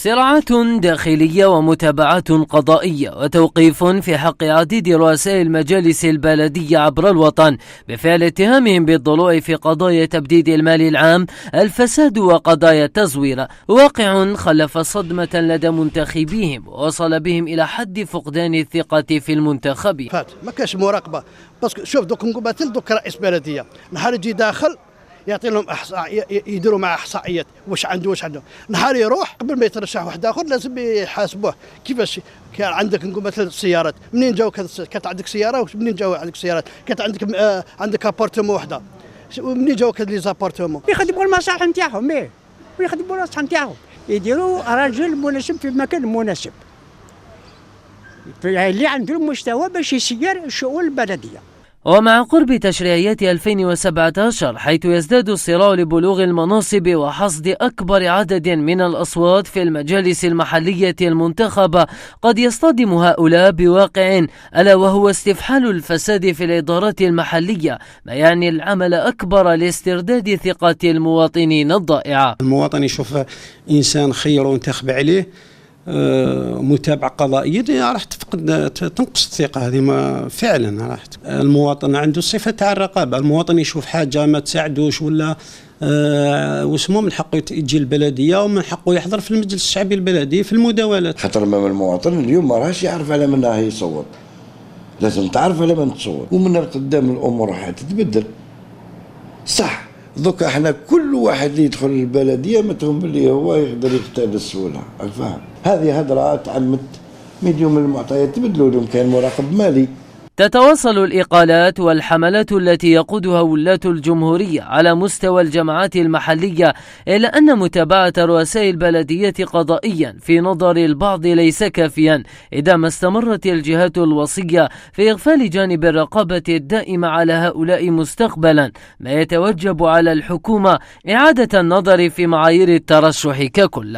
صراعات داخلية ومتابعات قضائية وتوقيف في حق عديد رؤساء المجالس البلدية عبر الوطن بفعل اتهامهم بالضلوع في قضايا تبديد المال العام، الفساد وقضايا التزوير، واقع خلف صدمة لدى منتخبيهم ووصل بهم إلى حد فقدان الثقة في المنتخب. ما كاش مراقبة، بس شوف دوك نقوم دوك رئيس بلدية نهار يجي داخل يعطي لهم يديروا مع احصائيات واش عنده نهار يروح قبل ما يترشح واحد اخر لازم يحاسبوه كيفاش. كان عندك نقول مثلا السيارات منين جاو، كانت عندك سياره ومنين جاو عندك سيارات، كانت عندك ابارتمون وحده ومنين جاو هاد لي زابارتمون. يخدموا المصالح نتاعهم ويخدموا المصالح نتاعهم، يديروا راجل مناسب في المكان المناسب اللي عنده المستوى باش يسير الشؤون البلديه. ومع قرب تشريعيات 2017 حيث يزداد الصراع لبلوغ المناصب وحصد أكبر عدد من الأصوات في المجالس المحلية المنتخبة، قد يصطدم هؤلاء بواقع ألا وهو استفحال الفساد في الإدارات المحلية، ما يعني العمل أكبر لاسترداد ثقة المواطنين الضائعة. المواطن يشوف إنسان خير وانتخب عليه متابعة قضائية راح تنقص الثقة هذه. ما فعلا راح المواطن عنده صفة تاع الرقابة، المواطن يشوف حاجة ما تساعدوش ولا واسمه من حقه يجي البلدية ومن حقه يحضر في المجلس الشعبي البلدي في المداولات. خاطر المواطن اليوم ما راهش يعرف على من راه يصوت، لازم تعرف على من تصوت، ومن القدام الأمور راح تتبدل. صح دوكا احنا كل واحد اللي يدخل البلديه متهم باللي هو يقدر يختار بسهوله، فاهم؟ هذه هضره تعمت مليون من المعطيات تبدلوا لهم، كان مراقب مالي. تتواصل الإقالات والحملات التي يقودها ولاة الجمهورية على مستوى الجماعات المحلية، إلا أن متابعة رؤساء البلدية قضائيا في نظر البعض ليس كافيا إذا ما استمرت الجهات الوصية في إغفال جانب الرقابة الدائمة على هؤلاء مستقبلا، ما يتوجب على الحكومة إعادة النظر في معايير الترشح ككل.